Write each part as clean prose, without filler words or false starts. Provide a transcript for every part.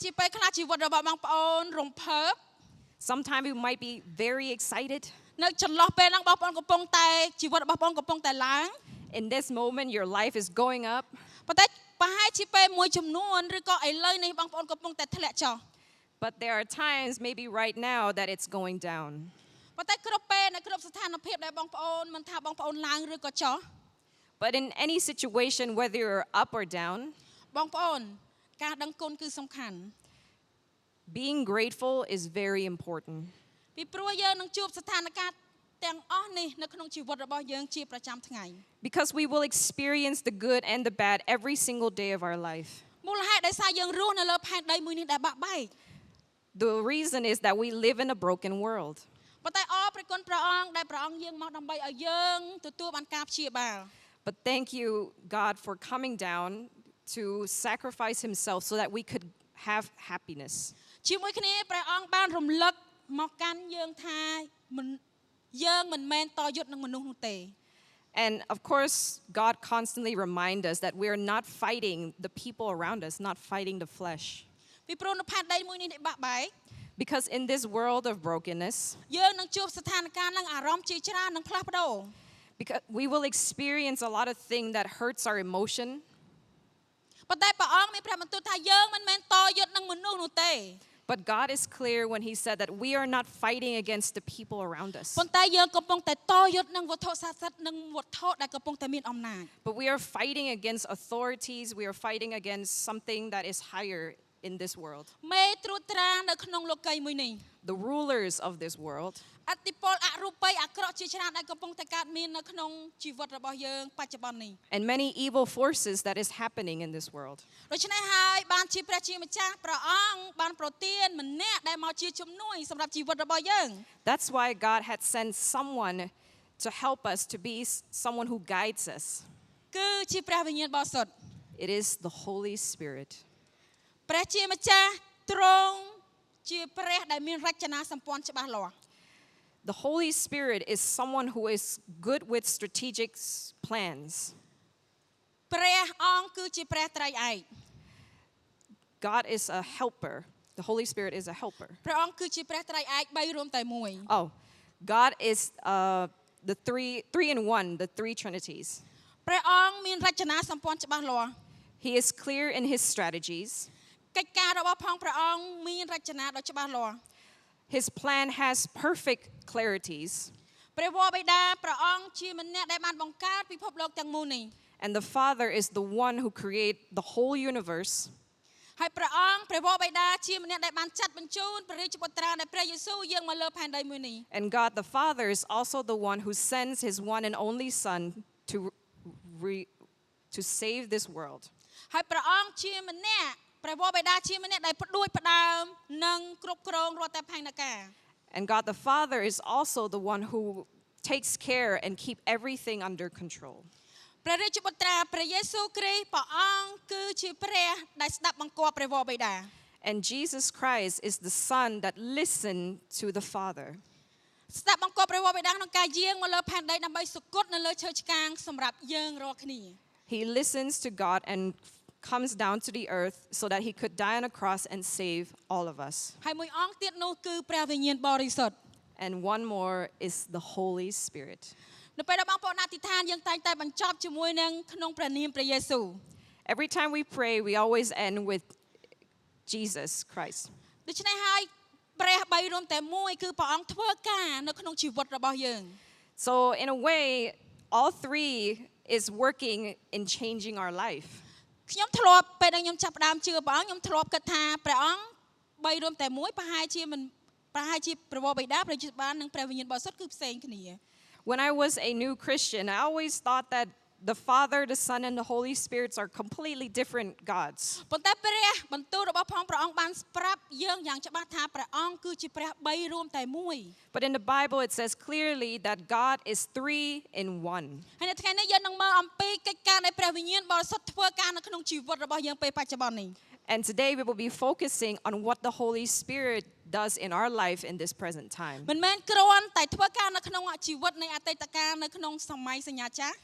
ជាពេលខ្លះជីវិតរបស់បងប្អូនរំភើប Sometimes we might be very excited. នៅចន្លោះពេលហ្នឹងបងប្អូនកំពុងតែជីវិតរបស់បងប្អូនកំពុងតែឡើង In this moment, your life is going up. ប៉ុន្តែប្រហែលជាពេលមួយចំនួនឬក៏ឥឡូវនេះបងប្អូនកំពុងតែធ្លាក់ចុះ But there are times, maybe right now, that it's going down. ប៉ុន្តែគ្រប់ពេលនៅគ្រប់ស្ថានភាពដែលបងប្អូនមិនថាបងប្អូនឡើងឬក៏ចុះ But in any situation, whether you're up or down, បងប្អូនការដឹងគុណគឺសំខាន់ being grateful is very important. ពីព្រោះយើងនឹងជួបស្ថានភាពទាំងអស់នេះនៅក្នុងជីវិតរបស់យើងជាប្រចាំថ្ងៃ Because we will experience the good and the bad every single day of our life. មូលហេតុដោយសារយើងរស់នៅលើផែនដីមួយនេះដែលបាក់បែក The reason is that we live in a broken world. ប៉ុន្តែអរព្រះគុណព្រះអង្គដែលព្រះអង្គយាងមកដើម្បីឲ្យយើងទទួលបានការព្យាបាល But thank you, God, for coming down to sacrifice himself so that we could have happiness. ជាមួយគ្នាព្រះអង្គបានរំលឹកមកកាន់យើងថាយើងមិនមែនតយុទ្ធនឹងមនុស្សនោះទេ And of course, God constantly reminds us that we are not fighting the people around us, not fighting the flesh. ពីព្រោះនៅផែនដីមួយនេះដែលបាក់បែក Because in this world of brokenness, យើងនឹងជួបស្ថានភាពនឹងអារម្មណ៍ជាច្រើននឹងផ្លាស់ប្ដូរ because we will experience a lot of things that hurts our emotion. ប៉ុន្តែព្រះអង្គមានព្រះបន្ទូលថាយើងមិនមែនតយុទ្ធនឹងមនុស្សនោះទេ But God is clear when he said that we are not fighting against the people around us. ប៉ុន្តែយើងកំពុងតែតយុទ្ធនឹងវត្ថុស័ក្តិសិទ្ធិនិងវត្ថុដែលកំពុងតែមានអំណាច But we are fighting against authorities. We are fighting against something that is higher in this world. មេត្រួតត្រានៅក្នុងលោកីយ៍មួយនេះ The rulers of this world. អតិពលអរូបីអាក្រក់ជាច្រើនដែលកំពុងតែកើតមាននៅក្នុងជីវិតរបស់យើងបច្ចុប្បន្ននេះ And many evil forces that is happening in this world. ដូច្នេះហើយបានជាព្រះជាម្ចាស់ព្រះអង្គបានប្រទានម្នាក់ដែលមកជាជំនួយសម្រាប់ជីវិតរបស់យើង That's why God had sent someone to help us, to be someone who guides us. គឺជាព្រះវិញ្ញាណបរិសុទ្ធ It is the Holy Spirit. ព្រះជាម្ចាស់ទ្រង់ជាព្រះដែលមានរចនាសម្ព័ន្ធច្បាស់លាស់ The Holy Spirit is someone who is good with strategic plans. ព្រះអង្គគឺជាព្រះត្រៃឯក God is a helper. The Holy Spirit is a helper. ព្រះអង្គគឺជាព្រះត្រៃឯកបីរួមតែមួយ Oh, God is the three in one, the three trinities. ព្រះអង្គមានរចនាសម្ព័ន្ធច្បាស់លាស់ He is clear in his strategies. កិច្ចការរបស់ផងព្រះអង្គមានរចនាដ៏ច្បាស់លាស់ His plan has perfect clarities. ព្រះវរបិតាព្រះអង្គជាម្នាក់ដែលបានបង្កើតពិភពលោកទាំងមូលនេះ And the Father is the one who created the whole universe. ហើយព្រះអង្គព្រះវរបិតាជាម្នាក់ដែលបានចាត់បញ្ជូនព្រះរាជបុត្រានៃព្រះយេស៊ូវយាងមកលើផែនដីមួយនេះ And God the Father is also the one who sends his one and only Son to save this world. ហើយព្រះអង្គជាម្នាក់ព្រះវរបិតាជាម្នាក់ដែលផ្ដួចផ្ដើមនិងគ្រប់គ្រងរាល់តែផែនការ And God the Father is also the one who takes care and keep everything under control. ព្រះរាជបុត្រាព្រះយេស៊ូវគ្រីស្ទព្រះអង្គគឺជាព្រះដែលស្ដាប់បង្គាប់ព្រះវរបិតា And Jesus Christ is the Son that listened to the Father. ស្ដាប់បង្គាប់ព្រះវរបិតាក្នុងការយាងមកលើផែនដីដើម្បីសុគតនៅលើឈើឆ្កាងសម្រាប់យើងរាល់គ្នា He listens to God and comes down to the earth so that he could die on a cross and save all of us. ហើយមួយអង្គទៀតនោះគឺព្រះវិញ្ញាណបរិសុទ្ធ And one more is the Holy Spirit. នៅពេលដែលបងប្អូនអធិដ្ឋានយើងតែងតែបញ្ចប់ជាមួយនឹងក្នុងព្រះនាមព្រះយេស៊ូវ Every time we pray, we always end with Jesus Christ. ដូច្នេះហើយព្រះបីរួមតែមួយគឺព្រះអង្គធ្វើការនៅក្នុងជីវិតរបស់យើង So in a way, all three is working in changing our life. ខ្ញុំធ្លាប់ពេលដែលខ្ញុំចាប់ផ្ដើមជឿព្រះអង្គខ្ញុំធ្លាប់គិតថាព្រះអង្គបីរួមតែមួយប្រហែលជាព្រះវរបិតាព្រះយេស៊ូវបាននិងព្រះវិញ្ញាណបរិសុទ្ធគឺផ្សេងគ្នា When I was a new Christian, I always thought that the Father, the Son, and the Holy Spirit are completely different gods. ប៉ុន្តែព្រះបន្ទូលរបស់ព្រះអង្គបានប្រាប់យើងយ៉ាងច្បាស់ថាព្រះអង្គគឺជាព្រះបីរួមតែមួយ But in the Bible, it says clearly that God is three in one. ហើយនៅថ្ងៃនេះយើងនឹងមើលអំពីកិច្ចការនៃព្រះវិញ្ញាណបរិសុទ្ធធ្វើការនៅក្នុងជីវិតរបស់យើងពេលបច្ចុប្បន្ននេះ And today we will be focusing on what the Holy Spirit does in our life in this present time. មិនមែនគ្រាន់តែធ្វើការនៅក្នុងជីវិតនៃអតីតកាលនៅក្នុងសម័យសញ្ញាចាស់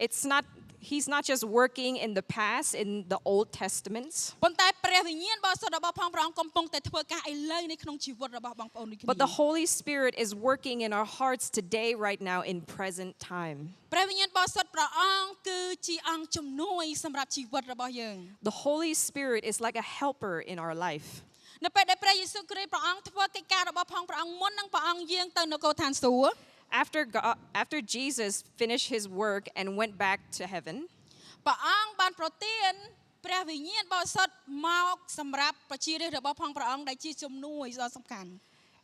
It's not He's not just working in the past, in the Old Testaments, ប៉ុន្តែព្រះវិញ្ញាណបរិសុទ្ធរបស់ផងព្រះអង្គកំពុងតែធ្វើការឥឡូវនេះក្នុងជីវិតរបស់បងប្អូនដូចគ្នា but the Holy Spirit is working in our hearts today, right now, in present time. ព្រះវិញ្ញាណបរិសុទ្ធព្រះអង្គគឺជាអង្គជំនួយសម្រាប់ជីវិតរបស់យើង The Holy Spirit is like a helper in our life. នៅពេលដែលព្រះយេស៊ូវគ្រីស្ទព្រះអង្គធ្វើកិច្ចការរបស់ផងព្រះអង្គមុននឹងព្រះអង្គយាងទៅនគរឋានសួគ៌ After Jesus finished his work and went back to heaven, ព្រះអង្គបានប្រទានព្រះវិញ្ញាណបរិសុទ្ធមកសម្រាប់ប្រជារាស្ត្ររបស់ផងព្រះអង្គដែលជាជំនួយដ៏សំខាន់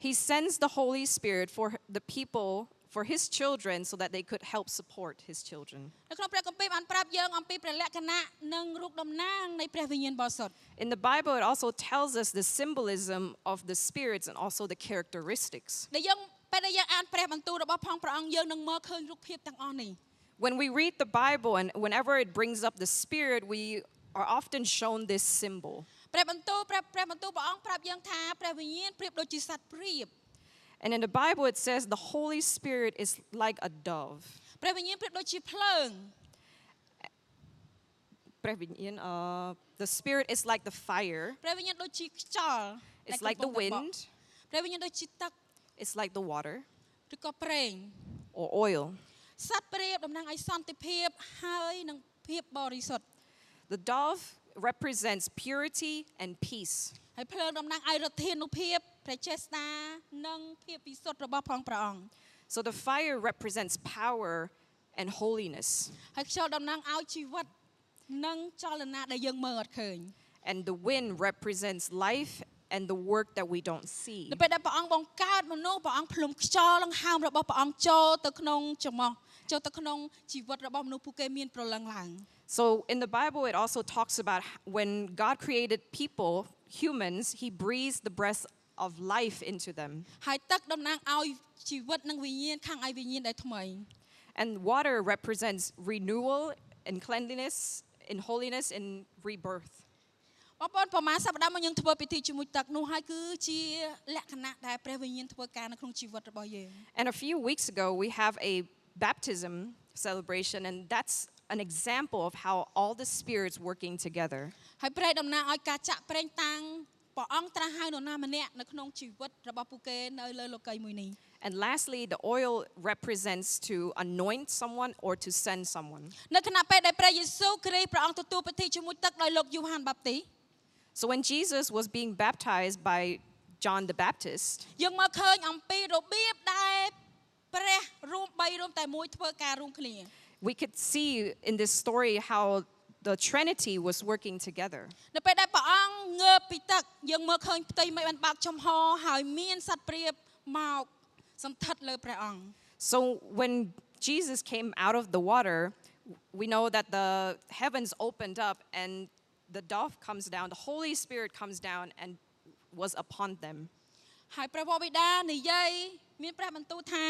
he sends the Holy Spirit for the people, for his children, so that they could help support his children. នៅក្នុងព្រះគម្ពីរបានប្រាប់យើងអំពីព្រះលក្ខណៈនិងរូបតំណាងនៃព្រះវិញ្ញាណបរិសុទ្ធ In the Bible, it also tells us the symbolism of the spirits and also the characteristics. ដែលយើងពេលដែលយើងអានព្រះបន្ទូលរបស់ផងព្រះអង្គយើងនឹងមើលឃើញរូបភាពទាំងអស់នេះ When we read the Bible and whenever it brings up the Spirit, we are often shown this symbol. ព្រះបន្ទូលព្រះអង្គប្រាប់យើងថាព្រះវិញ្ញាណប្រៀបដូចជាសត្វព្រាប And in the Bible, it says the Holy Spirit is like a dove. ព្រះវិញ្ញាណប្រៀបដូចជាភ្លើង The Spirit is like the fire. ព្រះវិញ្ញាណដូចជាខ្យល់ It's like the wind. ព្រះវិញ្ញាណដូចជាទឹក It's like the water ឬក៏ប្រេង or oil. សត្វព្រាបតំណាងឲ្យសន្តិភាពហើយនិងភាពបរិសុទ្ធ The dove represents purity and peace. ហើយភ្លើងតំណាងឲ្យរដ្ឋានុភាពព្រះចេស្តានិងភាពពិសុទ្ធរបស់ផងព្រះអង្គ So the fire represents power and holiness. ហើយខ្យល់តំណាងឲ្យជីវិតនិងចលនាដែលយើងមើលអត់ឃើញ And the wind represents life and the work that we don't see. នៅពេលដែលព្រះអង្គបង្កើតមនុស្សព្រះអង្គភ្លុំខ្យល់ដង្ហើមរបស់ព្រះអង្គចូលទៅក្នុងច្រមុះចូលទៅក្នុងជីវិតរបស់មនុស្សពួកគេមានប្រលឹងឡើង So in the Bible, it also talks about when God created people, humans, he breathed the breath of life into them. ហើយទឹកតំណាងឲ្យជីវិតនិងវិញ្ញាណខាងឲ្យវិញ្ញាណដែលថ្មី And water represents renewal and cleanliness, and holiness and rebirth. បងប្អូនប្រហែលសប្តាហ៍មកយើងធ្វើពិធីជាមួយទឹកនោះហើយគឺជាលក្ខណៈដែលព្រះវិញ្ញាណធ្វើការនៅក្នុងជីវិតរបស់យើង And a few weeks ago, we have a baptism celebration, and that's an example of how all the spirits working together. ហើយព្រះតំណាងឲ្យការចាក់ប្រេងតាំងព្រះអង្គត្រាស់ឲ្យនរណាម្នាក់នៅក្នុងជីវិតរបស់ពួកគេនៅលើលោកីយ៍មួយនេះ And lastly, the oil represents to anoint someone or to send someone. នៅខណៈពេលដែលព្រះយេស៊ូវគ្រីស្ទព្រះអង្គទទួលពិធីជាមួយទឹកដោយលោកយូហានបាប់ទីស So when Jesus was being baptized by John the Baptist, យើងមកឃើញអំពីរបៀបដែលព្រះរួម3តែមួយធ្វើការរួមគ្នា we could see in this story how the Trinity was working together. នៅពេលដែលព្រះអង្គងើបពីទឹកយើងមើលឃើញផ្ទៃមេឃបានបើកចំហហើយមានសត្វព្រាបមកសន្ធិដ្ឋលើព្រះអង្គ So when Jesus came out of the water, we know that the heavens opened up and the dove comes down, the Holy Spirit comes down and was upon them. ហើយព្រះវរបិតានិយាយមានព្រះបន្ទូលថា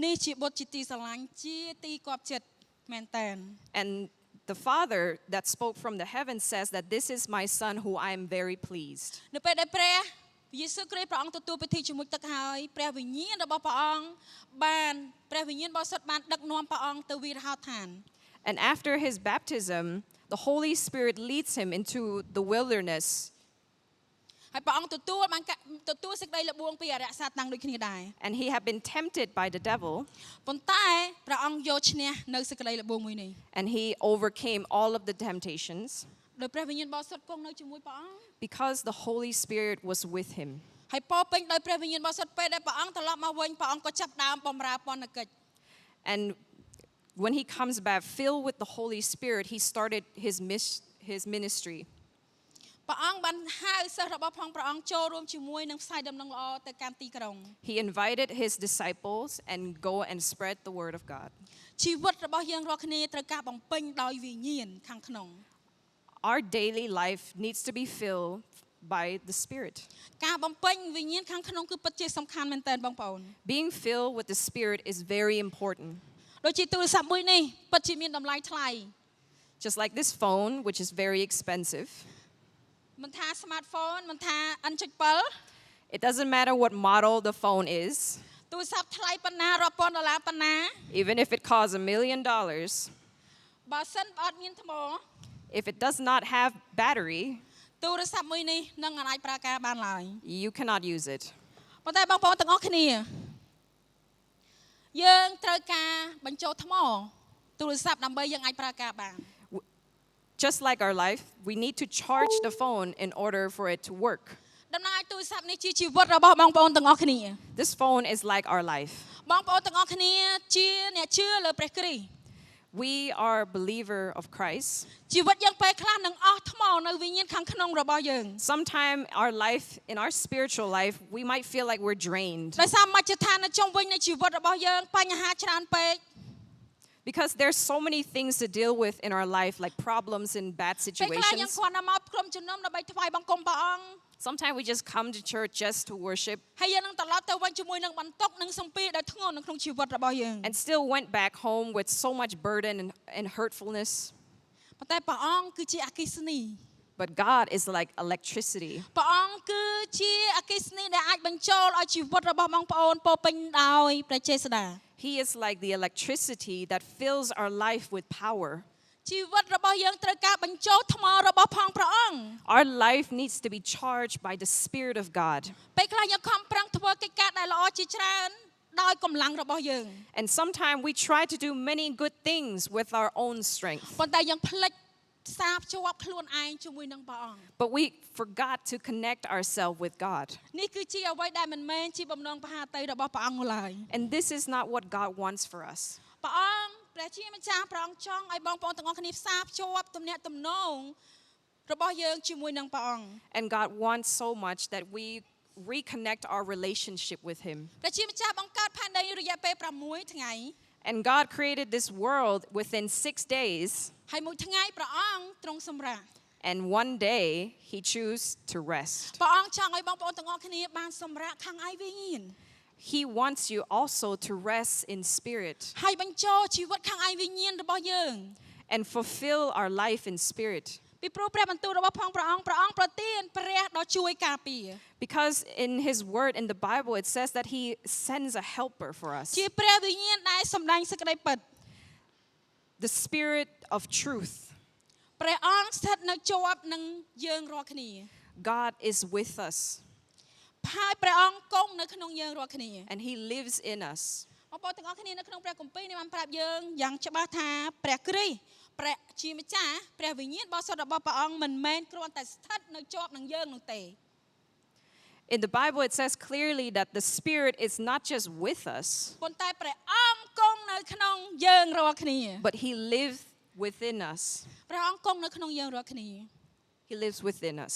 នេះជាបុត្រជាទីស្រឡាញ់ជាទីគាប់ចិត្តមែនតើ And the Father that spoke from the heavens says that this is my son who I am very pleased. នៅពេលដែលព្រះយេស៊ូវគ្រីស្ទព្រះអង្គទទួលពិធីជាមួយទឹកហើយព្រះវិញ្ញាណរបស់ព្រះអង្គបានព្រះវិញ្ញាណបរិសុទ្ធបានដឹកនាំព្រះអង្គទៅវីរហោឋាន And after his baptism, the Holy Spirit leads him into the wilderness. ហើយព្រះអង្គទទួលសេចក្តីល្បួងពីអរិយសាតាំងដូចគ្នាដែរ And he had been tempted by the devil, ប៉ុន្តែព្រះអង្គយកឈ្នះនៅសេចក្តីល្បួងមួយនេះ and he overcame all of the temptations ដោយព្រះវិញ្ញាណបរិសុទ្ធគង់នៅជាមួយព្រះអង្គ because the Holy Spirit was with him. ហើយពោរពេញដោយព្រះវិញ្ញាណបរិសុទ្ធពេលដែលព្រះអង្គត្រឡប់មកវិញព្រះអង្គក៏ចាប់ដើមបម្រើពន្ធកិច្ច And when he comes back filled with the Holy Spirit, he started his ministry. ព្រះអង្គបានហៅសិស្សរបស់ផងព្រះអង្គចូលរួមជាមួយនឹងផ្សាយដំណឹងល្អទៅកាន់ទីក្រុង He invited his disciples and go and spread the word of God. ជីវិតរបស់យើងរាល់គ្នាត្រូវការបំពេញដោយវិញ្ញាណខាងក្នុង Our daily life needs to be filled by the Spirit. ការបំពេញវិញ្ញាណខាងក្នុងគឺពិតជាសំខាន់មែនទែនបងប្អូន Being filled with the Spirit is very important. ដូចជាទូរស័ព្ទមួយនេះពិតជាមានតម្លៃថ្លៃ Just like this phone, which is very expensive. មិនថា smartphone មិនថា N7 It doesn't matter what model the phone is, ទូរស័ព្ទថ្លៃប៉ុណ្ណារាប់ពាន់ដុល្លារប៉ុណ្ណា even if it costs $1 million. បើសិនអត់មានថ្ម If it does not have battery, ទូរស័ព្ទមួយនេះនឹងអាចប្រើការបានឡើយ you cannot use it. ប៉ុន្តែបងប្អូនទាំងអស់គ្នាយើងត្រូវការបញ្ចូលថ្មទូរស័ព្ទដើម្បីយើងអាចប្រើការបាន Just like our life, we need to charge the phone in order for it to work. ដំណើរទូរស័ព្ទនេះជាជីវិតរបស់បងប្អូនទាំងអស់គ្នា This phone is like our life. បងប្អូនទាំងអស់គ្នាជាអ្នកជឿលើព្រះគ្រីស្ទ We are a believer of Christ. ជីវិតយើងពេលខ្លះនឹងអស់ថ្មនៅវិញ្ញាណខាងក្នុងរបស់យើង Sometime our life, in our spiritual life, we might feel like we're drained. ដោយសារមជ្ឈដ្ឋាននៅជុំវិញនៃជីវិតរបស់យើងបញ្ហាច្រើនពេក Because there's so many things to deal with in our life, like problems and bad ពេលខ្លះយើង situations. គ្រាន់តែមកក្រុមជំនុំដើម្បីថ្វាយបង្គំព្រះអង្គ Sometimes we just come to church just to worship ហើយយើងនឹងត្រឡប់ទៅវិញជាមួយនឹងបន្ទុកនិងសម្ពាធដែលធ្ងន់នៅក្នុងជីវិតរបស់យើង and still went back home with so much burden and hurtfulness. ប៉ុន្តែព្រះអង្គគឺជាអគ្គិសនី But God is like electricity. ព្រះអង្គគឺជាអគ្គិសនីដែលអាចបញ្ចូលឲ្យជីវិតរបស់បងប្អូនពោរពេញដោយព្រះចេស្តា He is like the electricity that fills our life with power. ជីវិតរបស់យើងត្រូវការបញ្ចូលថ្មរបស់ផងព្រះអង្គ Our life needs to be charged by the Spirit of God. ពេលខ្លះយើងខំប្រឹងធ្វើកិច្ចការដែលល្អជាច្រើនដោយកម្លាំងរបស់យើង And sometimes we try to do many good things with our own strength. ប៉ុន្តែយើងភ្លេចផ្សារភ្ជាប់ខ្លួនឯងជាមួយនឹងព្រះអង្គ But we forgot to connect ourselves with God. នេះគឺជាអ្វីដែលមិនមែនជាបំណងប្រហាតីរបស់ព្រះអង្គឡើយ And this is not what God wants for us. ព្រះអង្គព្រះជាម្ចាស់ព្រះអង្គចង់ឲ្យបងប្អូនទាំងអស់គ្នាផ្សារភ្ជាប់ទំនាក់ទំនងរបស់យើងជាមួយនឹងព្រះអង្គ And God wants so much that we reconnect our relationship with Him. ព្រះជាម្ចាស់បង្កើតផែនដីរយៈពេល6ថ្ងៃ And God created this world within 6 days. ហើយមួយថ្ងៃព្រះអង្គទ្រង់សម្រាក And one day He chose to rest. ព្រះអង្គចង់ឲ្យបងប្អូនទាំងអស់គ្នាបានសម្រាកខាងឯវិញ្ញាណ He wants you also to rest in spirit ហើយបញ្ចូលជីវិតខាងឯវិញ្ញាណរបស់យើង and fulfill our life in spirit. ពីព្រោះព្រះបន្ទូលរបស់ព្រះអង្គប្រទានព្រះដ៏ជួយការពារ Because in His word in the Bible it says that He sends a helper for us. ជាព្រះវិញ្ញាណដែលសម្ដែងសេចក្តីពិត The Spirit of truth. ព្រះអង្គស្ថិតនៅជាប់នឹងយើងរាល់គ្នា God is with us ហើយព្រះអង្គគង់នៅក្នុងយើងរាល់គ្នា and He lives in us. បងប្អូនទាំងអស់គ្នានៅក្នុងព្រះគម្ពីរនេះបានប្រាប់យើងយ៉ាងច្បាស់ថាព្រះគ្រីស្ទព្រះជាម្ចាស់ព្រះវិញ្ញាណបរិសុទ្ធរបស់ព្រះអង្គមិនមែនគ្រាន់តែស្ថិតនៅជាប់នឹងយើងនោះទេ In the Bible it says clearly that the Spirit is not just with us, ប៉ុន្តែព្រះអង្គគង់នៅក្នុងយើងរាល់គ្នា but He lives within us. ព្រះអង្គគង់នៅក្នុងយើងរាល់គ្នា He lives within us.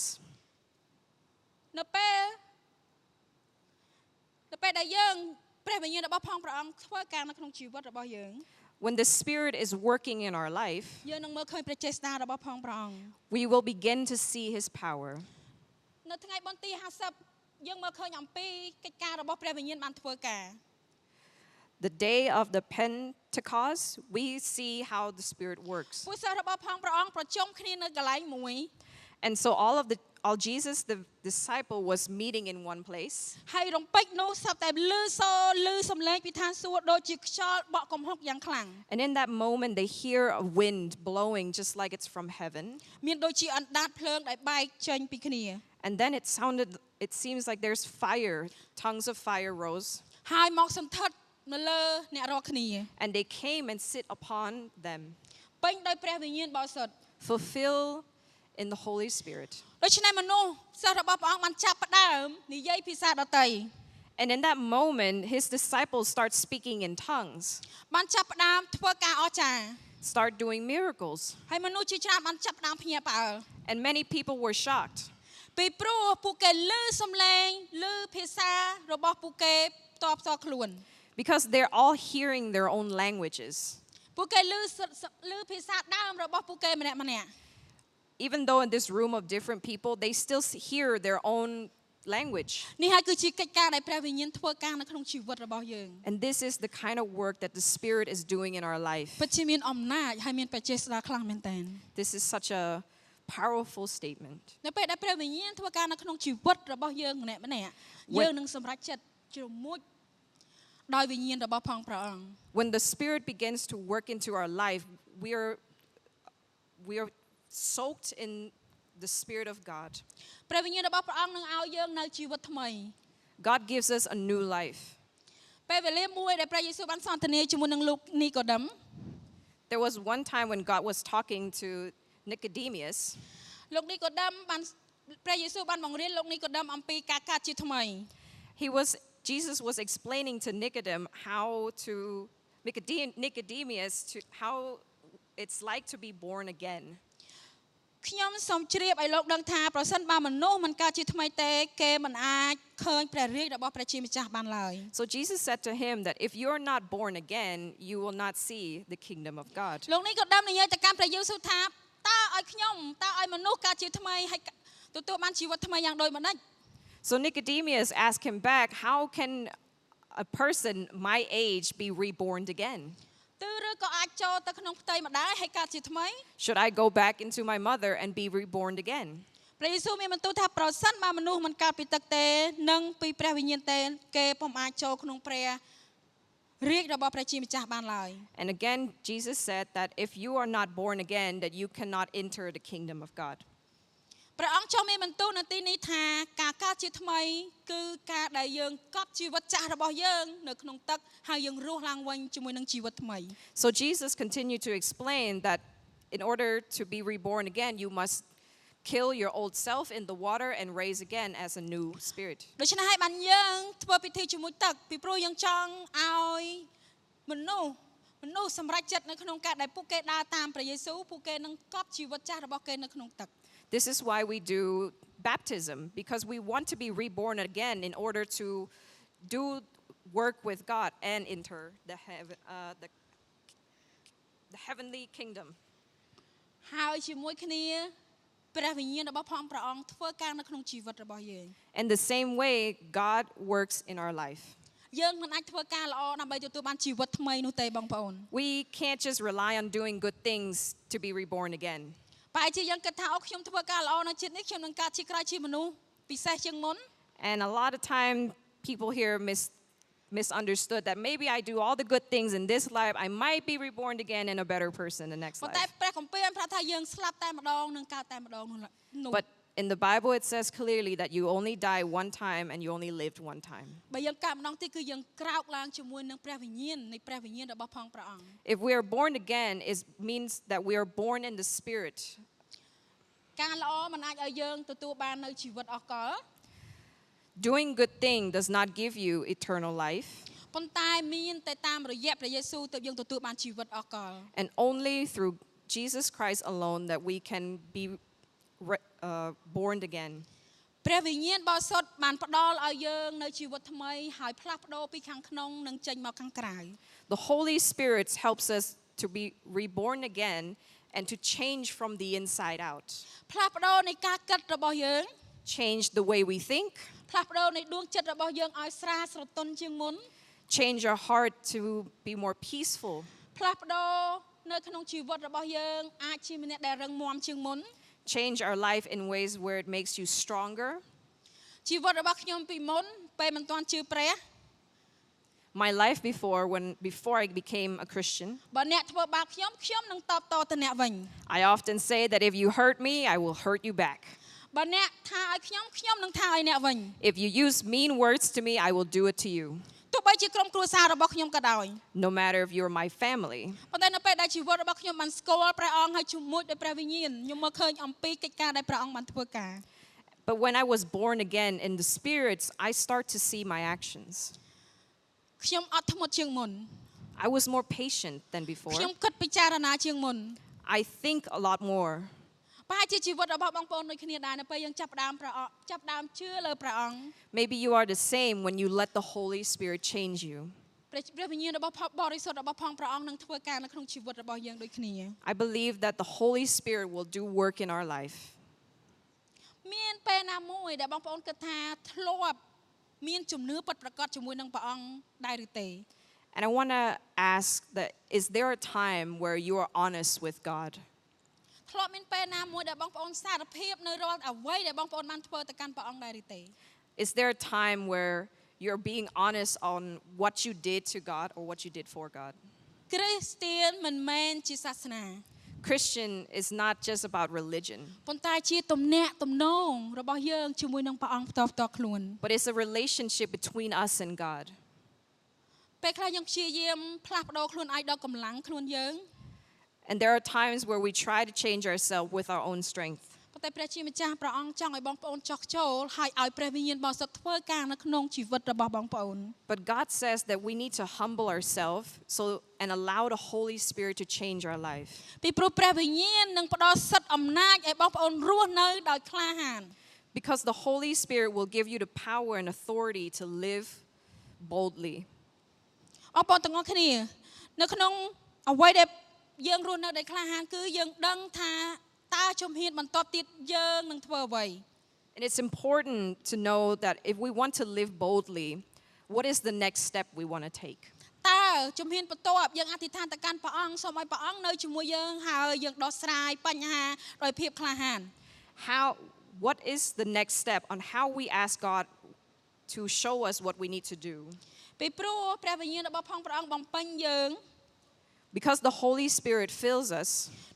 នៅពេលដែលយើងព្រះវិញ្ញាណរបស់ព្រះអង្គធ្វើការនៅក្នុងជីវិតរបស់យើង When the Spirit is working in our life, យើងនឹងមើលឃើញព្រះចេស្តារបស់ព្រះអង្គ we will begin to see His power. នៅថ្ងៃបុណ្យទី50យើងមើលឃើញអំពីកិច្ចការរបស់ព្រះវិញ្ញាណបានធ្វើការ The day of the Pentecost, we see how the Spirit works. ពួកសិស្សរបស់ព្រះអង្គប្រជុំគ្នានៅកន្លែងមួយ And so all Jesus, the disciple, was meeting in one place. ហើយរំពេចនោះស្រាប់តែលឺសំឡេងពីឋានសួគ៌ដូចជាខ្យល់បក់គំហុកយ៉ាងខ្លាំង And in that moment, they hear a wind blowing just like it's from heaven. មានដូចជាអណ្ដាតភ្លើងដែលបែកចេញពីគ្នា And then it seems like there's fire, tongues of fire rose. ហើយមកសន្ធិដ្ឋនៅលើអ្នករាល់គ្នា And they came and sit upon them, ពេញដោយព្រះវិញ្ញាណបរិសុទ្ធ fulfill in the Holy Spirit. ដូច្នេះមនុស្សសិស្សរបស់ព្រះអង្គបានចាប់ផ្ដើមនិយាយភាសាដទៃ And in that moment, His disciples start speaking in tongues, បានចាប់ផ្ដើមធ្វើការអស្ចារ្យ start doing miracles. ហើយមនុស្សជាច្រើនបានចាប់ផ្ដើមភ្ញាក់ផ្អើល And many people were shocked ពីព្រោះពួកគេឮសំឡេងឮភាសារបស់ពួកគេផ្ទាល់ខ្លួន because they're all hearing their own languages. ពួកគេឮភាសាដើមរបស់ពួកគេម្នាក់ៗ Even though in this room of different people, they still hear their own language. នេះហើយគឺជាកិច្ចការដែលព្រះវិញ្ញាណធ្វើការនៅក្នុងជីវិតរបស់យើង And this is the kind of work that the Spirit is doing in our life. ពិតជាមានអំណាចហើយមានបច្ចេស្តាខ្លាំងមែនទែន This is such a powerful statement. នៅពេលដែលព្រះវិញ្ញាណធ្វើការនៅក្នុងជីវិតរបស់យើងម្នាក់ៗយើងនឹងសម្រេចចិត្តជ្រមុជដោយវិញ្ញាណរបស់ផងព្រះអង្គ When the Spirit begins to work into our life, we are we are soaked in the Spirit of God. ព្រះវិញ្ញាណរបស់ព្រះអង្គនឹងឲ្យយើងនៅជីវិតថ្មី God gives us a new life. ពេលវេលាមួយដែលព្រះយេស៊ូវបានសន្ទនាជាមួយនឹងលោកនីកូដិម There was one time when God was talking to Nicodemus. លោកនីកូដិមបានព្រះយេស៊ូវបានបង្រៀនលោកនីកូដិមអំពីការកើតជាថ្មី Jesus was explaining to Nicodemus how it's like to be born again. ខ្ញុំសូមជ្រាបឲ្យលោកដឹងថាប្រសិនបើមនុស្សមិនកើតជាថ្មីទេគេមិនអាចឃើញព្រះរាជរបស់ព្រះជាម្ចាស់បានឡើយ So Jesus said to him that if you're not born again, you will not see the kingdom of God. លោកនីកូដិមនិយាយទៅកាន់ព្រះយេស៊ូវថាតើឲ្យមនុស្សកើតជាថ្មីហើយទទួលបានជីវិតថ្មីយ៉ាងដូចម្តេច So Nicodemus asked him back, how can a person my age be reborn again? ទើឬក៏អាចចូលទៅក្នុងផ្ទៃម្ដាយហើយកើតជាថ្មី Should I go back into my mother and be reborn again? ព្រះយេស៊ូវមានបន្ទូលថាប្រសិនបើមនុស្សមិនកើតពីទឹកទេនិងពីព្រះវិញ្ញាណទេគេពុំអាចចូលក្នុងព្រះរាជរបស់ព្រះជាម្ចាស់បានឡើយ And again Jesus said that if you are not born again that you cannot enter the kingdom of God. ព្រះអង្គចូលមានបន្ទូលនៅទីនេះថាការកើតជាថ្មីគឺការដែលយើងកប់ជីវិតចាស់របស់យើងនៅក្នុងទឹកហើយយើងរស់ឡើងវិញជាមួយនឹងជីវិតថ្មី So Jesus continued to explain that in order to be reborn again you must kill your old self in the water and raise again as a new spirit. ដូច្នេះហើយបានយើងធ្វើពិធីជាមួយទឹកពីព្រោះយើងចង់ឲ្យមនុស្សសម្រេចចិត្តនៅក្នុងការដែលពួកគេដើរតាមព្រះយេស៊ូវពួកគេនឹងកប់ជីវិតចាស់របស់គេនៅក្នុងទឹក This is why we do baptism, because we want to be reborn again in order to do work with God and enter the heavenly kingdom. ហើយជាមួយគ្នាព្រះវិញ្ញាណរបស់ព្រះអង្គធ្វើការនៅក្នុងជីវិតរបស់យើង And the same way God works in our life. យើងមិនអាចធ្វើការល្អដើម្បីទទួលបានជីវិតថ្មីនោះទេបងប្អូន We can't just rely on doing good things to be reborn again. បែរជាយើងគិតថាអូខ្ញុំធ្វើការល្អនៅជាតិនេះខ្ញុំនឹងកើតជាក្រោយជាមនុស្សពិសេសជាងមុន And a lot of time people here misunderstood that maybe I do all the good things in this life, I might be reborn again and a better person in the next ប៉ុន្តែ life. ព្រះគម្ពីរបានប្រាប់ថាយើងស្លាប់តែម្ដងនិងកើតតែម្ដងនោះ But in the Bible it says clearly that you only die one time and you only lived one time. បើយើងកើតម្ដងទៀតគឺយើងក្រោកឡើងជាមួយនឹងព្រះវិញ្ញាណនៃព្រះវិញ្ញាណរបស់ផងព្រះអង្គ If we are born again, it means that we are born in the Spirit. ការល្អមិនអាចឲ្យយើងទទួលបាននៅជីវិតអស់កល Doing good thing does not give you eternal life. ប៉ុន្តែមានតែតាមរយៈព្រះយេស៊ូវទើបយើងទទួលបានជីវិតអស់កល And only through Jesus Christ alone that we can be born again. ព្រះវិញ្ញាណបរិសុទ្ធបានផ្ដល់ឲ្យយើងនៅជីវិតថ្មីហើយផ្លាស់ប្ដូរពីខាងក្នុងនិងចេញមកខាងក្រៅ The Holy Spirit helps us to be reborn again and to change from the inside out. ផ្លាស់ប្ដូរនៃការគិតរបស់យើង Change the way we think. ផ្លាស់ប្ដូរនៃដួងចិត្តរបស់យើងឲ្យស្រាលស្រទន់ជាងមុន Change our heart to be more peaceful. ផ្លាស់ប្ដូរនៅក្នុងជីវិតរបស់យើងអាចជាម្នាក់ដែលរឹងមាំជាងមុន Change our life in ways where it makes you stronger. ជីវិតរបស់ខ្ញុំពីមុនពេលមិនទាន់ជឿព្រះ My life before I became a Christian. បើអ្នកធ្វើបាបខ្ញុំនឹងតបតទៅអ្នកវិញ I often say that if you hurt me, I will hurt you back. បើអ្នកថាឲ្យខ្ញុំនឹងថាឲ្យអ្នកវិញ If you use mean words to me, I will do it to you. ទោះបីជាក្រុមគ្រួសាររបស់ខ្ញុំក៏ដោយ No matter if you're my family. ប៉ុន្តែនៅពេលដែលជីវិតរបស់ខ្ញុំបានស្គាល់ព្រះអង្គហើយជាមួយដោយព្រះវិញ្ញាណខ្ញុំមកឃើញអំពីកិច្ចការដែលព្រះអង្គបានធ្វើការ But when I was born again in the spirits, I start to see my actions. ខ្ញុំអត់ធ្មត់ជាងមុន I was more patient than before. ខ្ញុំគិតពិចារណាជាងមុន I think a lot more. ប្រហែលជាជីវិតរបស់បងប្អូនដូចគ្នាដែរនៅពេលយើងចាប់ផ្ដើមជឿលើព្រះអង្គ Maybe you are the same when you let the Holy Spirit change you. ព្រះវិញ្ញាណរបស់បរិសុទ្ធរបស់ផងព្រះអង្គនឹងធ្វើការនៅក្នុងជីវិតរបស់យើងដូចគ្នា I believe that the Holy Spirit will do work in our life. មានពេលណាមួយដែលបងប្អូនគិតថាធ្លាប់មានជំនឿពិតប្រាកដជាមួយនឹងព្រះអង្គដែរឬទេ And I want to ask that is there a time where you are honest with God? ធ្លាប់មានពេលណាមួយដែលបងប្អូនសារភាពនៅរាល់អ្វីដែលបងប្អូនបានធ្វើទៅកាន់ព្រះអង្គដែរឬទេ Is there a time where you're being honest on what you did to God or what you did for God? គ្រីស្ទានមិនមែនជាសាសនា Christian is not just about religion, ប៉ុន្តែជាទំនាក់ទំនងរបស់យើងជាមួយនឹងព្រះអង្គផ្ទាល់ខ្លួន but it's a relationship between us and God. ពេលខ្លះយើងព្យាយាមផ្លាស់ប្ដូរខ្លួនឯងដល់កម្លាំងខ្លួនយើង And there are times where we try to change ourselves with our own strength. ប៉ុន្តែព្រះជាម្ចាស់ព្រះអង្គចង់ឲ្យបងប្អូនចោះចូលហើយឲ្យព្រះវិញ្ញាណបរិសុទ្ធធ្វើការនៅក្នុងជីវិតរបស់បងប្អូន But God says that we need to humble ourselves and allow the Holy Spirit to change our life. ពីព្រោះព្រះវិញ្ញាណនឹងផ្ដល់សិទ្ធិអំណាចឲ្យបងប្អូនរស់នៅដោយក្លាហាន Because the Holy Spirit will give you the power and authority to live boldly. បងប្អូនទាំងអស់គ្នានៅក្នុងអ្វីដែលយើងរស់នៅដោយក្លាហានគឺយើងដឹងថាតើជំហានបន្ទាប់ទៀតយើងនឹងធ្វើអ្វី And it's important to know that if we want to live boldly, what is the next step we want to take? តើជំហានបន្ទាប់យើងអធិដ្ឋានទៅកាន់ព្រះអង្គសូមឲ្យព្រះអង្គនៅជាមួយយើងហើយយើងដោះស្រាយបញ្ហាដោយភាពក្លាហាន What is the next step on how we ask God to show us what we need to do? ពីព្រោះព្រះវិញ្ញាណរបស់ផងព្រះអង្គបំពេញយើង Because the Holy Spirit fills us.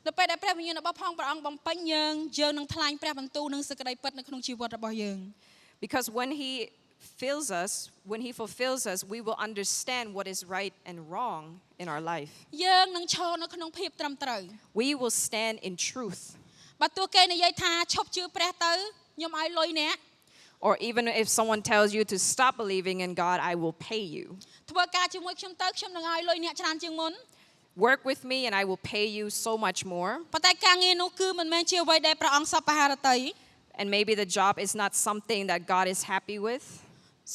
នៅពេលដែលព្រះវិញ្ញាណរបស់ផងព្រះអង្គបំពេញយើងយើងនឹងថ្លែងព្រះបន្ទូលនិងសេចក្តីពិតនៅក្នុងជីវិតរបស់យើង Because when He fills us, when He fulfills us, we will understand what is right and wrong in our life. យើងនឹងឈរនៅក្នុងភាពត្រឹមត្រូវ We will stand in truth. បើទោះគេនិយាយថាឈប់ជឿព្រះទៅខ្ញុំឲ្យលុយអ្នក Or even if someone tells you to stop believing in God, I will pay you. ធ្វើការជាមួយខ្ញុំទៅខ្ញុំនឹងឲ្យលុយអ្នកច្រើនជាងមុន Work with me and I will pay you so much more. ប៉ុន្តែការងារនោះគឺមិនមែនជាអ្វីដែលព្រះអង្គសប្បុរតី And maybe the job is not something that God is happy with.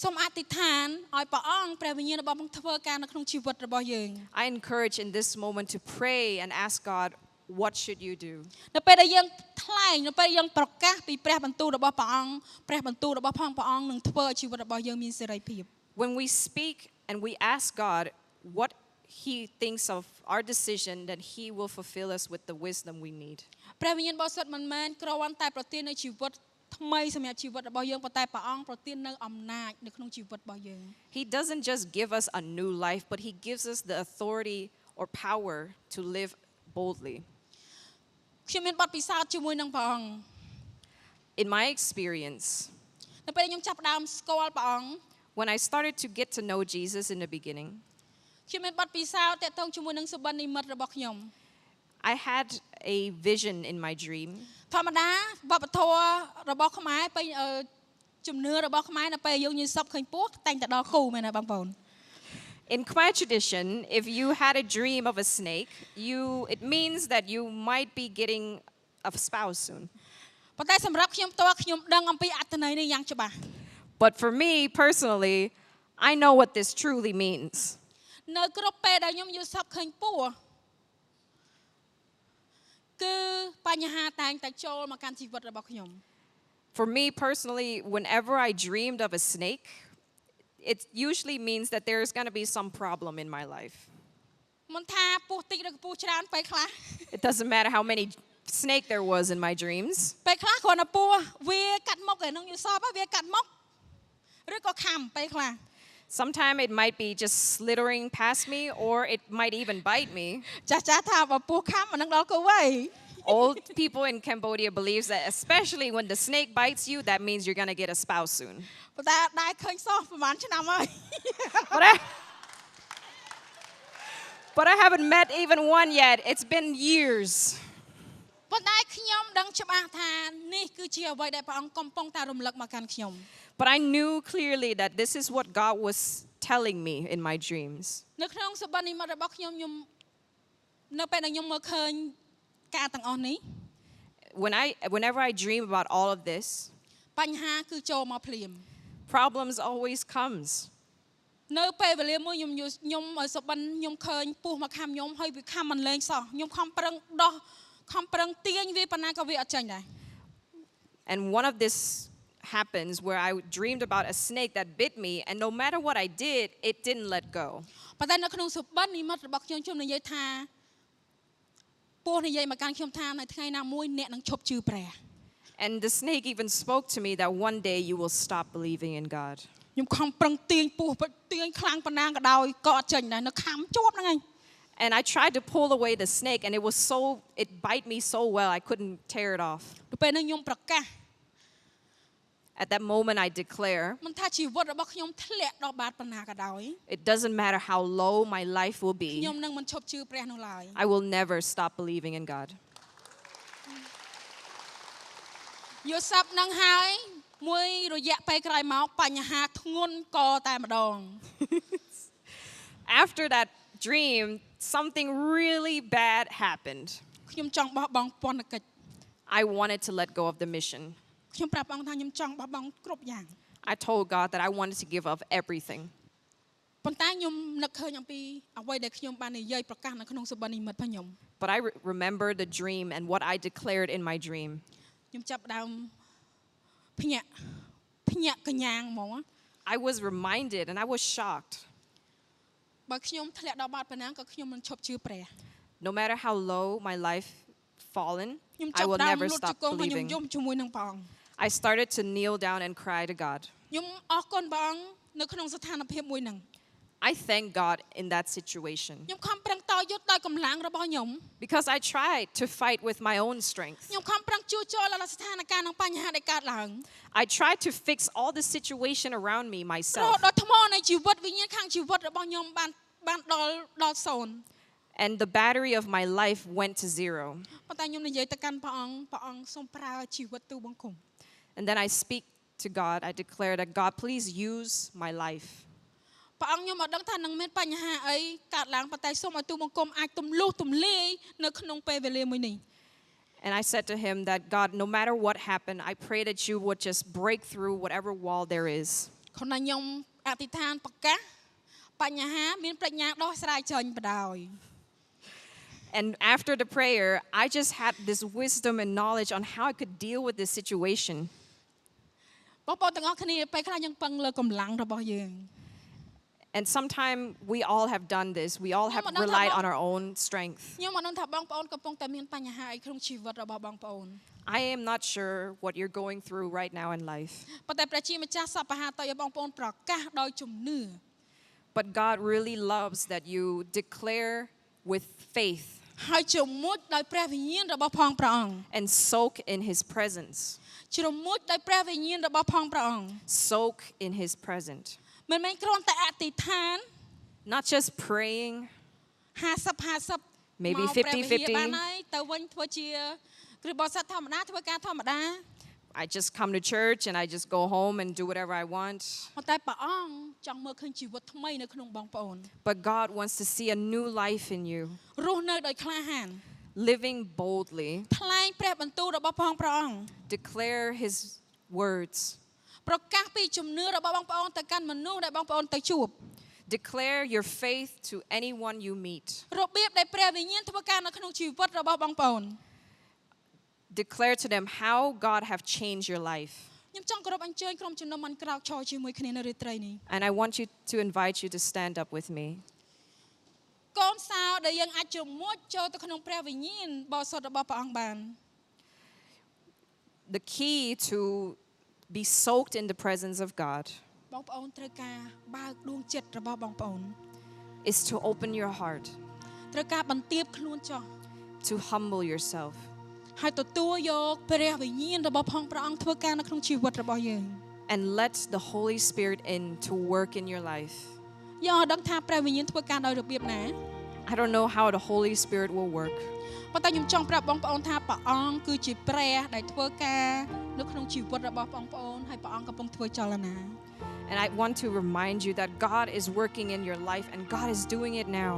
សូមអធិដ្ឋានឲ្យព្រះអង្គព្រះវិញ្ញាណរបស់ព្រះអង្គធ្វើការនៅក្នុងជីវិតរបស់យើង I encourage in this moment to pray and ask God, what should you do? នៅពេលដែលយើងថ្លែងនៅពេលយើងប្រកាសពីព្រះបន្ទូលរបស់ព្រះអង្គព្រះបន្ទូលរបស់ផងព្រះអង្គនឹងធ្វើឲ្យជីវិតរបស់យើងមានសេរីភាព When we speak and we ask God what He thinks of our decision, then He will fulfill us with the wisdom we need. ព្រះវិញ្ញាណបរិសុទ្ធមិនមែនគ្រាន់តែប្រទាននូវជីវិតថ្មីសម្រាប់ជីវិតរបស់យើងប៉ុន្តែព្រះអង្គប្រទាននូវអំណាចនៅក្នុងជីវិតរបស់យើង He doesn't just give us a new life, but He gives us the authority or power to live boldly. ខ្ញុំមានបទពិសោធន៍ជាមួយនឹងព្រះអង្គ In my experience, នៅពេលខ្ញុំចាប់ផ្ដើមស្គាល់ព្រះអង្គ when I started to get to know Jesus in the beginning, ខ្ញុំមានបទពិសោធន៍តាក់ទងជាមួយនឹងសុបិននិមិត្តរបស់ខ្ញុំ I had a vision in my dream. ធម្មតាវប្បធម៌របស់ខ្មែរពេលជំនឿរបស់ខ្មែរនៅពេលយើងញញសពឃើញពស់តែងតែដល់គូមែនទេបងប្អូន In Khmer tradition, if you had a dream of a snake, it means that you might be getting a spouse soon. ប៉ុន្តែសម្រាប់ខ្ញុំផ្ទាល់ខ្ញុំដឹងអំពីអត្ថន័យនេះយ៉ាងច្បាស់ But for me personally, I know what this truly means. នៅគ្រប់ពេលដែលខ្ញុំយល់សពឃើញពស់គឺបញ្ហាតែងតែចូលមកកាន់ជីវិតរបស់ខ្ញុំ For me personally, whenever I dreamed of a snake, it usually means that there's going to be some problem in my life. មិនថាពស់តិចឬពស់ច្រើនពេលខ្លះ It doesn't matter how many snake there was in my dreams. ពេលខ្លះគ្រាន់តែពស់វាកាត់មុខឯនោះយល់សពវាកាត់មុខឬក៏ខំពេលខ្លះ Sometimes it might be just slithering past me, or it might even bite me. ចាស់ថាបើពស់ខំមិននឹងដល់គូវៃ Old people in Cambodia believes that especially when the snake bites you, that means you're going to get a spouse soon. ប៉ុន្តែដែរឃើញសោះប្រហែលឆ្នាំហើយ But I haven't met even one yet. It's been years. ប៉ុន្តែខ្ញុំដឹងច្បាស់ថានេះគឺជាអ្វីដែលព្រះអង្គកំពុងតែរំលឹកមកកាន់ខ្ញុំ But I knew clearly that this is what God was telling me in my dreams. នៅក្នុងសុបិននិមិត្តរបស់ខ្ញុំនៅពេលដែលខ្ញុំមើលឃើញការទាំងអស់នេះ Whenever I dream about all of this, បញ្ហាគឺចូលមកភ្លាម problems always comes. នៅពេលវេលាមួយខ្ញុំសុបិនខ្ញុំឃើញពស់មកខាំខ្ញុំហើយវាខាំមិនលែងសោះខ្ញុំខំប្រឹងដោះខំប្រឹងទាញវាប៉ុណ្ណាក៏វាអត់ចាញ់ដែរ And one of this happens where I dreamed about a snake that bit me, and no matter what I did, it didn't let go. ប៉ុន្តែនៅក្នុងសុបិននិមិត្តរបស់ខ្ញុំនិយាយថាពស់និយាយមកកាន់ខ្ញុំថានៅថ្ងៃណាមួយអ្នកនឹងឈប់ជឿព្រះ And the snake even spoke to me that one day you will stop believing in God. ខ្ញុំខំប្រឹងទាញពស់ទាញខ្លាំងប៉ុណ្ណាក៏ដោយក៏អត់ចាញ់ដែរនៅខំជាប់ហ្នឹងឯង And I tried to pull away the snake, and it bite me so well, I couldn't tear it off. ទៅពេលហ្នឹងខ្ញុំប្រកាស At that moment, I declare, មិនថាជីវិតរបស់ខ្ញុំធ្លាក់ដល់បាតប៉ុណ្ណាក៏ដោយ it doesn't matter how low my life will ខ្ញុំ be, នឹងមិនឈប់ជឿព្រះនោះឡើយ I will never stop believing in God. យល់សប្តិហ្នឹងហើយមួយរយៈពេលក្រោយមកបញ្ហាធ្ងន់ក៏តែម្ដង After that dream, something really bad happened. ខ្ញុំចង់បោះបង់ពន្ធកិច្ច I wanted to let go of the mission. ខ្ញុំប្រាប់ព្រះអង្គថាខ្ញុំចង់បោះបង់គ្រប់យ៉ាង I told God that I wanted to give up everything. ប៉ុន្តែខ្ញុំនឹកឃើញអំពីអ្វីដែលខ្ញុំបាននិយាយប្រកាសនៅក្នុងសុបិននិមិត្តរបស់ខ្ញុំ But I remember the dream and what I declared in my dream. ខ្ញុំចាប់ផ្ដើមភ្ញាក់កញ្ញាងហ្មង I was reminded and I was shocked. បើខ្ញុំធ្លាក់ដល់បាតប៉ុណ្ណាក៏ខ្ញុំមិនឈប់ជឿព្រះ No matter how low my life fallen, ខ្ញុំ I ចាប់ will ផ្ដើម never លូតជ stop ង្គង់ហើយខ្ញុំ believing. យំជាមួយនឹងព្រះអង្គ I started to kneel down and cry to God. ខ្ញុំអរគុណព្រះអង្គនៅក្នុងស្ថានភាពមួយហ្នឹង I thank God in that situation ខ្ញុំខំប្រឹងតយុទ្ធដោយកម្លាំងរបស់ខ្ញុំ because I tried to fight with my own strength. ខ្ញុំខំប្រឹងជួសជុលដល់ស្ថានភាពនិងបញ្ហាដែលកើតឡើង I tried to fix all the situation around me រហូ myself. តដល់ថ្មនៃជីវិតវិញ្ញាណខាងជីវិតរបស់ខ្ញុំបានដល់សូន្យ And the battery of my life went to zero. ប៉ុន្តែខ្ញុំនិយាយទៅកាន់ព្រះអង្គសូមប្រើជីវិតទូបង្គំ And then I speak to God. I declare that God, please use my life. ព្រះអង្គខ្ញុំអត់ដឹងថានឹងមានបញ្ហាអីកើតឡើងប៉ុន្តែសូមឲ្យទូបង្គំអាចទម្លុះទម្លាយនៅក្នុងពេលវេលាមួយនេះ And I said to him that God, no matter what happened, I pray that you would just break through whatever wall there is. ខណៈខ្ញុំអធិដ្ឋានប្រកាសបញ្ហាមានប្រាជ្ញាដោះស្រាយចេញបដ ாய் And after the prayer, I just had this wisdom and knowledge on how I could deal with this situation. បងប្អូនទាំងអស់គ្នាពេលខ្លះយើងពឹងលើកម្លាំងរបស់យើង And sometimes we all have done this. We all have relied on our own strength. ខ្ញុំមិនដឹងថាបងប្អូនកំពុងតែមានបញ្ហាអីក្នុងជីវិតរបស់បងប្អូន I am not sure what you're going through right now in life. ប៉ុន្តែព្រះជាម្ចាស់សពហាតឲ្យបងប្អូនប្រកាសដោយជំនឿ But God really loves that you declare with faith ហើយជ្រមុជដោយព្រះវិញ្ញាណរបស់ផងព្រះអង្គ and soak in His presence. ជ្រមុជដោយព្រះវិញ្ញាណរបស់ផងព្រះអង្គ Soak in His presence. មិនមែនគ្រាន់តែអធិដ្ឋាន Not just praying, 50 maybe មកព្រះវិញ្ញាណ 50-50. បានហើយទៅវិញធ្វើជាគ្រិស្តបរិស័ទធម្មតាធ្វើការធម្មតា I just come to church and I just go home and do whatever I want. ប៉ុន្តែព្រះអង្គចង់មើលឃើញជីវិតថ្មីនៅក្នុងបងប្អូន But God wants to see a new life in you, រស់នៅដោយក្លាហាន living boldly, ថ្លែងព្រះបន្ទូលរបស់ផងព្រះអង្គ declare His words, ប្រកាសពីជំនឿរបស់បងប្អូនទៅកាន់មនុស្សដែលបងប្អូនទៅជួប declare your faith to anyone you meet. របៀបដែលព្រះវិញ្ញាណធ្វើការនៅក្នុងជីវិតរបស់បងប្អូន Declare to them how God have changed your life. ខ្ញុំចង់គោរពអញ្ជើញក្រុមជំនុំមិនក្រោកឈរជាមួយគ្នានៅរាត្រីនេះ And I want you to invite you to stand up with me. កូនសោដែលយើងអាចជ្រមុជចូលទៅក្នុងព្រះវិញ្ញាណបរិសុទ្ធរបស់ព្រះអង្គបាន The key to be soaked in the presence of God បងប្អូនត្រូវការបើកដួងចិត្តរបស់បងប្អូន is to open your heart, ត្រូវការបន្ទាបខ្លួនចុះ to humble yourself, ហើយទទួលយកព្រះវិញ្ញាណរបស់ផងព្រះអង្គធ្វើការនៅក្នុងជីវិតរបស់យើង and let the Holy Spirit in to work in your life. យើងអត់ដឹងថាព្រះវិញ្ញាណធ្វើការដោយរបៀបណា I don't know how the Holy Spirit will work, ប៉ុន្តែខ្ញុំចង់ប្រាប់បងប្អូនថាព្រះអង្គគឺជាព្រះដែលធ្វើការនៅក្នុងជីវិតរបស់បងប្អូនហើយព្រះអង្គកំពុងធ្វើចលនា and I want to remind you that God is working in your life and God is doing it now.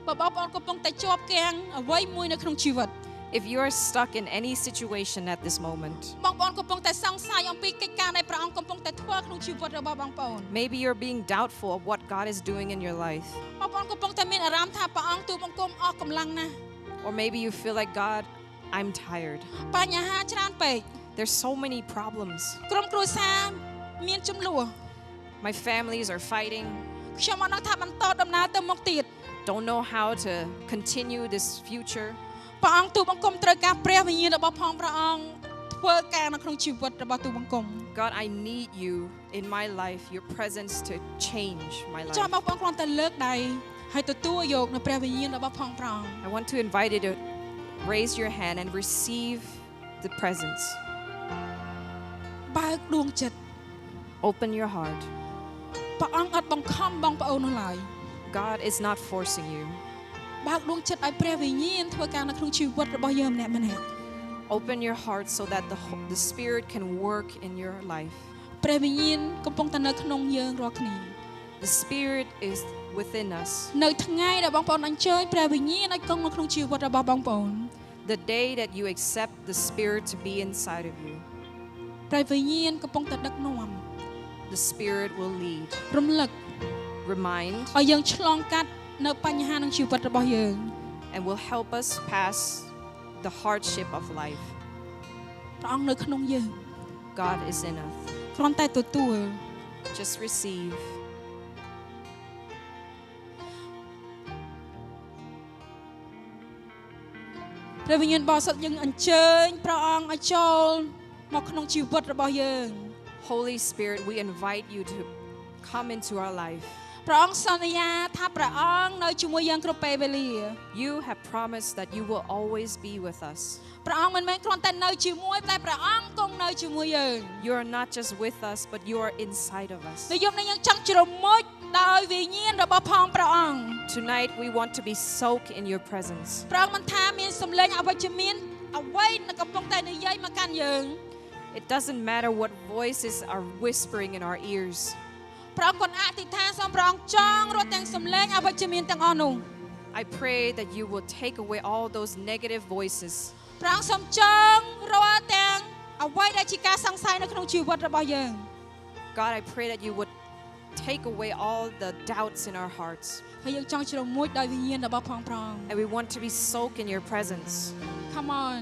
បើបងប្អូនកំពុងតែជាប់គាំងអ្វីមួយនៅក្នុងជីវិត If you are stuck in any situation at this moment, បងប្អូនកំពុងតែសង្ស័យអំពីកិច្ចការដែលព្រះអង្គកំពុងតែធ្វើក្នុងជីវិតរបស់បងប្អូន maybe you're being doubtful of what God is doing in your life, បងប្អូនកំពុងតែមានអារម្មណ៍ថាព្រះអង្គទូបង្គំអស់កម្លាំងណាស់ or maybe you feel like, God, I'm tired. បញ្ហាច្រើនពេក There's so many problems. ក្រុមគ្រួសារមានចំនួន My families are fighting. ខ្ញុំអត់ដឹងថាបន្តដំណើរទៅមុខទៀត Don't know how to continue this future. ព្រះអង្គទូបង្គំត្រូវការព្រះវិញ្ញាណរបស់ផងព្រះអង្គធ្វើការនៅក្នុងជីវិតរបស់ទូបង្គំ God, I need you in my life, your presence to change my ចាំ life. បងប្អូនគ្រាន់តែលើកដៃ ហើយទទួលយកនៅព្រះវិញ្ញាណរបស់ផងព្រះអង្គ I want to invite you to raise your hand and receive the presence. បើកដួងចិត្ត Open your heart. ព្រះអង្គអត់បង្ខំបងប្អូននោះឡើយ God is not forcing you. បើកដួងចិត្តឲ្យព្រះវិញ្ញាណធ្វើការនៅក្នុងជីវិតរបស់យើងម្នាក់ៗ Open your heart so that the Spirit can work in your life. ព្រះវិញ្ញាណកំពុងតែនៅក្នុងយើងរាល់គ្នា The Spirit is within us. នៅថ្ងៃដែលបងប្អូនអញ្ជើញព្រះវិញ្ញាណឲ្យគង់នៅក្នុងជីវិតរបស់បងប្អូន The day that you accept the Spirit to be inside of you, ព្រះវិញ្ញាណកំពុងតែដឹកនាំ the Spirit will lead, រំលឹក remind, ឲ្យយើងឆ្លងកាត់នៅបញ្ហាក្នុងជីវិតរបស់យើង and will help us pass the hardship of life. ព្រះអង្គនៅក្នុងយើង God is in us. គ្រាន់តែទទួល Just receive. ព្រះវិញ្ញាណបរិសុទ្ធយើងអញ្ជើញព្រះអង្គឲ្យចូលមកក្នុងជីវិតរបស់យើង Holy Spirit, we invite you to come into our life. ព្រះអង្គសន្យាថាព្រះអង្គនៅជាមួយយើងគ្រប់ពេលវេលា You have promised that you will always be with us. ព្រះអង្គមិនមែនគ្រាន់តែនៅជាមួយតែព្រះអង្គគង់នៅជាមួយយើង You are not just with us, but you are inside of us. នៅយប់នេះយើងចង់ជ្រមុជដោយវិញ្ញាណរបស់ផងព្រះអង្គ Tonight, we want to be soaked in your presence. ព្រះអង្គមិនថាមានសម្លេងអវិជ្ជមានអ្វីដែលកំពុងតែនិយាយមកកាន់យើង It doesn't matter what voices are whispering in our ears. ព្រះអង្គគាត់អធិដ្ឋានសូមព្រះអង្គចង់រត់ទាំងសម្លេងអវិជ្ជមានទាំងអស់នោះ I pray that you will take away all those negative voices. ព្រះអង្គសូមចង់រាល់ទាំងអ្វីដែលជាការសង្ស័យនៅក្នុងជីវិតរបស់យើង God, I pray that you would take away all the doubts in our hearts. ហើយយើងចង់ជ្រមុជដោយវិញ្ញាណរបស់ផងព្រះអង្គ And we want to be soaked in your presence. Come on